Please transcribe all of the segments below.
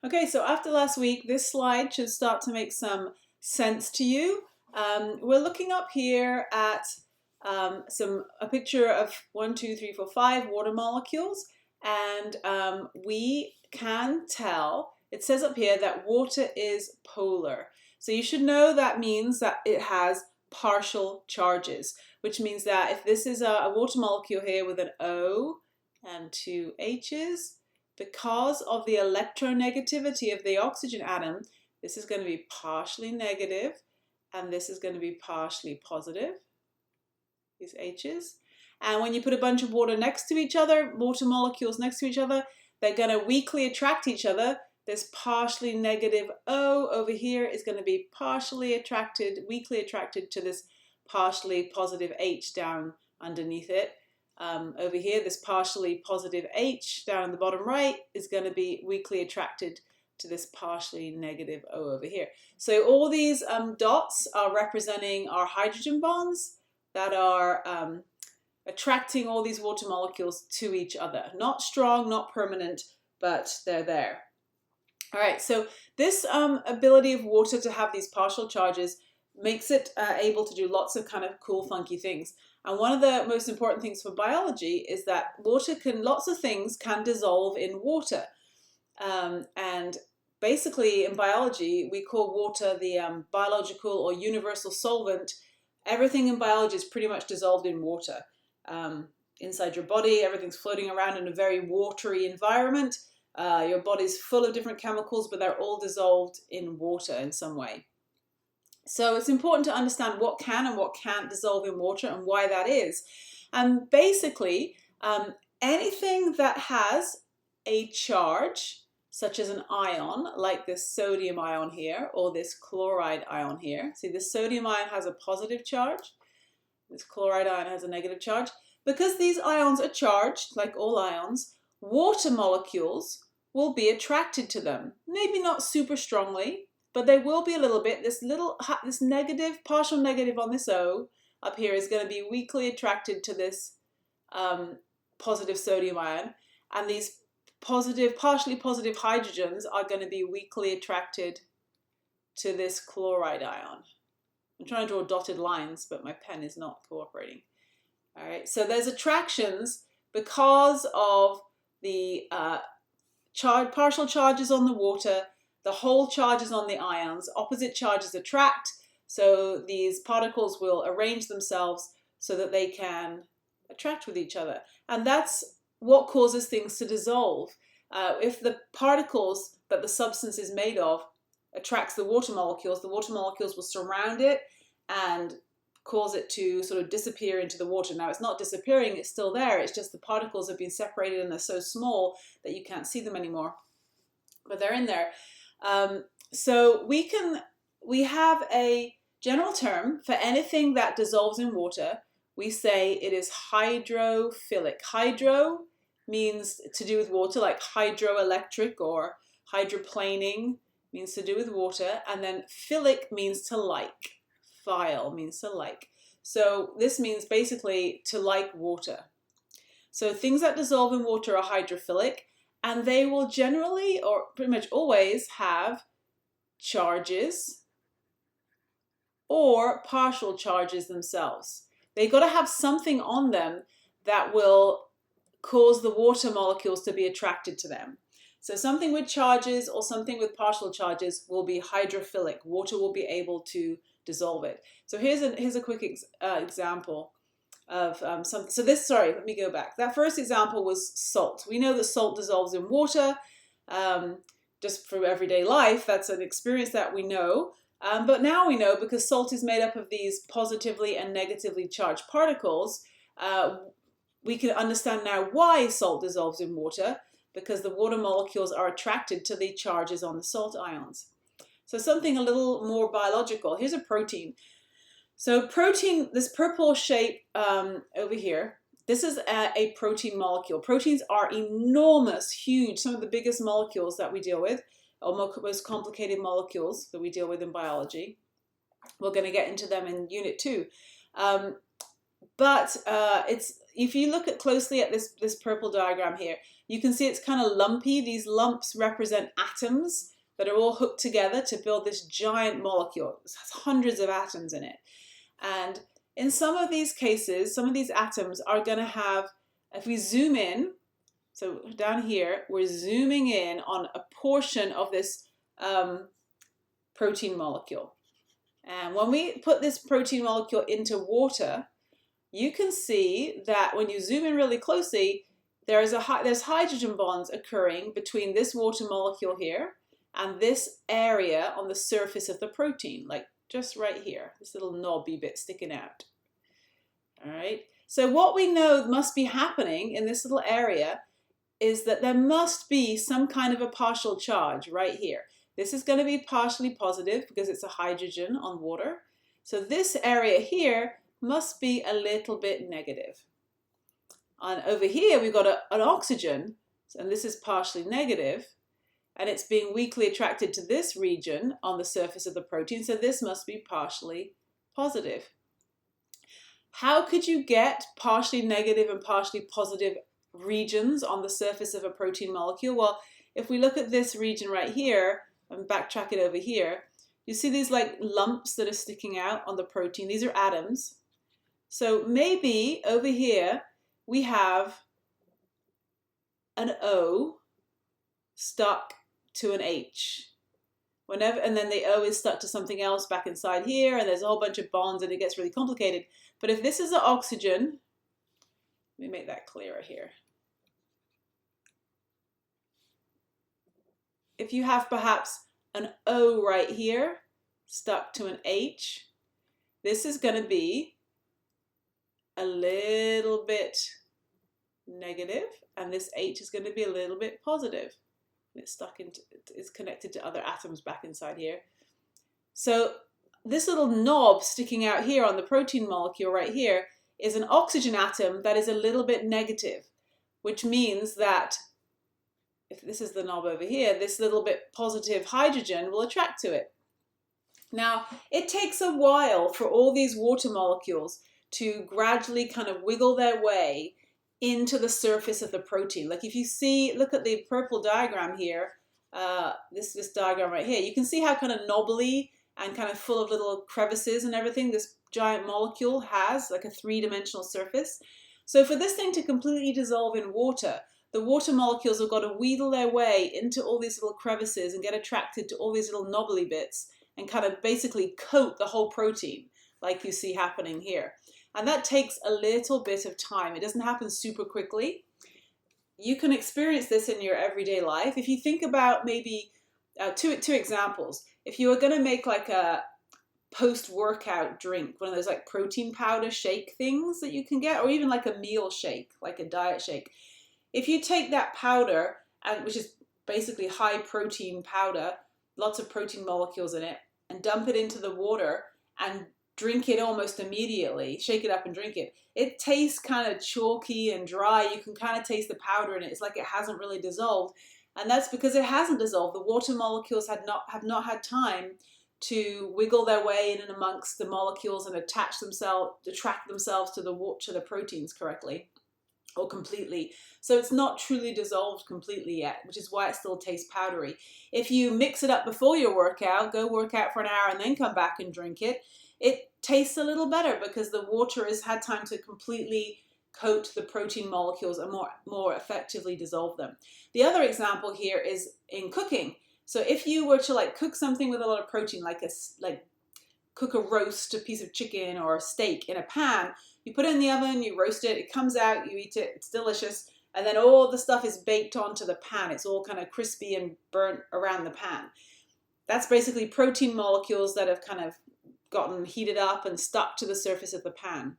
Okay, so after last week, this slide should start to make some sense to you. We're looking up here at a picture of 1, 2, 3, 4, 5 water molecules, and we can tell, it says up here that water is polar. So you should know that means that it has partial charges, which means that if this is a water molecule here with an O and 2 H's, because of the electronegativity of the oxygen atom, this is going to be partially negative and this is going to be partially positive, these H's. And when you put a bunch of water next to each other, water molecules next to each other, they're going to weakly attract each other. This partially negative O over here is going to be partially attracted, weakly attracted to this partially positive H down underneath it. Over here, this partially positive H down in the bottom right is going to be weakly attracted to this partially negative O over here. So all these dots are representing our hydrogen bonds that are attracting all these water molecules to each other. Not strong, not permanent, but they're there. All right, so this ability of water to have these partial charges makes it able to do lots of kind of cool, funky things. And one of the most important things for biology is that lots of things can dissolve in water. And basically in biology, we call water the biological or universal solvent. Everything in biology is pretty much dissolved in water. Inside your body, everything's floating around in a very watery environment. Your body's full of different chemicals, but they're all dissolved in water in some way. So it's important to understand what can and what can't dissolve in water and why that is. And basically, anything that has a charge, such as an ion, like this sodium ion here, or this chloride ion here. See, this sodium ion has a positive charge. This chloride ion has a negative charge. Because these ions are charged, like all ions, water molecules will be attracted to them. Maybe not super strongly, but they will be a little bit. This negative, partial negative on this O up here is going to be weakly attracted to this positive sodium ion, and these partially positive hydrogens are going to be weakly attracted to this chloride ion. I'm trying to draw dotted lines, but my pen is not cooperating. All right, so there's attractions because of the partial charges on the water, the whole charges on the ions, opposite charges attract, so these particles will arrange themselves so that they can attract with each other. And that's what causes things to dissolve. If the particles that the substance is made of attracts the water molecules will surround it and cause it to sort of disappear into the water. Now, it's not disappearing, it's still there, it's just the particles have been separated and they're so small that you can't see them anymore, but they're in there. So we have a general term for anything that dissolves in water. We say it is hydrophilic. Hydro means to do with water, like hydroelectric or hydroplaning means to do with water, and then philic means to like. Phile means to like. So this means basically to like water. So things that dissolve in water are hydrophilic, and they will generally, or pretty much always, have charges or partial charges themselves. They've got to have something on them that will cause the water molecules to be attracted to them. So something with charges or something with partial charges will be hydrophilic. Water will be able to dissolve it. So here's a quick example of something. So let me go back. That first example was salt. We know that salt dissolves in water just from everyday life. That's an experience that we know. But now we know, because salt is made up of these positively and negatively charged particles, we can understand now why salt dissolves in water, because the water molecules are attracted to the charges on the salt ions. So something a little more biological. Here's a protein. So protein, this purple shape over here, this is a protein molecule. Proteins are enormous, huge, some of the biggest molecules that we deal with, or most complicated molecules that we deal with in biology. We're going to get into them in Unit 2. But if you look closely at this purple diagram here, You can see it's kind of lumpy. These lumps represent atoms that are all hooked together to build this giant molecule. It has hundreds of atoms in it. And in some of these cases, some of these atoms are going to have, if we zoom in, so down here, we're zooming in on a portion of this protein molecule. And when we put this protein molecule into water, you can see that when you zoom in really closely, there's hydrogen bonds occurring between this water molecule here and this area on the surface of the protein, like just right here, this little knobby bit sticking out. All right. So what we know must be happening in this little area is that there must be some kind of a partial charge right here. This is going to be partially positive because it's a hydrogen on water. So this area here must be a little bit negative. And over here we've got an oxygen, and this is partially negative, and it's being weakly attracted to this region on the surface of the protein, so this must be partially positive. How could you get partially negative and partially positive regions on the surface of a protein molecule? Well, if we look at this region right here and backtrack it over here, you see these like lumps that are sticking out on the protein. These are atoms. So maybe over here we have an O stuck to an H. And then the O is stuck to something else back inside here, and there's a whole bunch of bonds and it gets really complicated. But if this is an oxygen, let me make that clearer here. If you have perhaps an O right here stuck to an H, this is going to be a little bit negative, and this H is going to be a little bit positive. It's connected to other atoms back inside here. So this little knob sticking out here on the protein molecule right here is an oxygen atom that is a little bit negative, which means that if this is the knob over here, this little bit positive hydrogen will attract to it. Now, it takes a while for all these water molecules to gradually kind of wiggle their way into the surface of the protein. Like if you see, look at the purple diagram here, this diagram right here, you can see how kind of knobbly and kind of full of little crevices and everything this giant molecule has, like a three-dimensional surface. So for this thing to completely dissolve in water, the water molecules have got to wheedle their way into all these little crevices and get attracted to all these little knobbly bits and kind of basically coat the whole protein like you see happening here. And that takes a little bit of time. It doesn't happen super quickly. You can experience this in your everyday life. If you think about maybe two examples. If you were going to make like a post-workout drink, one of those like protein powder shake things that you can get, or even like a meal shake, like a diet shake. If you take that powder, which is basically high protein powder, lots of protein molecules in it, and dump it into the water and drink it almost immediately, shake it up and drink it, it tastes kind of chalky and dry. You can kind of taste the powder in it. It's like it hasn't really dissolved. And that's because it hasn't dissolved. The water molecules have not had time to wiggle their way in and amongst the molecules and attract themselves to the proteins correctly or completely. So it's not truly dissolved completely yet, which is why it still tastes powdery. If you mix it up before your workout, go work out for an hour and then come back and drink it, it tastes a little better because the water has had time to completely coat the protein molecules and more effectively dissolve them. The other example here is in cooking. So if you were to like cook something with a lot of protein, like cook a roast, a piece of chicken or a steak in a pan, you put it in the oven, you roast it, it comes out, you eat it, it's delicious, and then all the stuff is baked onto the pan. It's all kind of crispy and burnt around the pan. That's basically protein molecules that have kind of gotten heated up and stuck to the surface of the pan.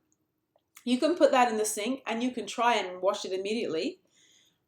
You can put that in the sink and you can try and wash it immediately.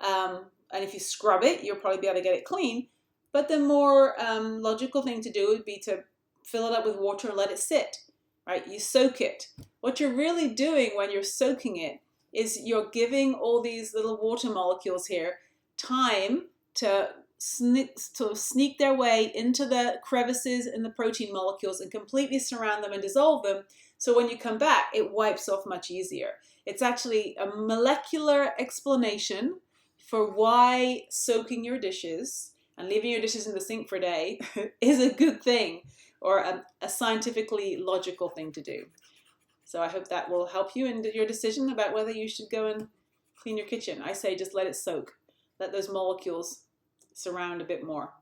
And if you scrub it, you'll probably be able to get it clean. But the more logical thing to do would be to fill it up with water and let it sit, right? You soak it. What you're really doing when you're soaking it is you're giving all these little water molecules here time to sneak their way into the crevices in the protein molecules and completely surround them and dissolve them. So when you come back, it wipes off much easier. It's actually a molecular explanation for why soaking your dishes and leaving your dishes in the sink for a day is a good thing, or a scientifically logical thing to do. So I hope that will help you in your decision about whether you should go and clean your kitchen. I say just let it soak. Let those molecules surround a bit more.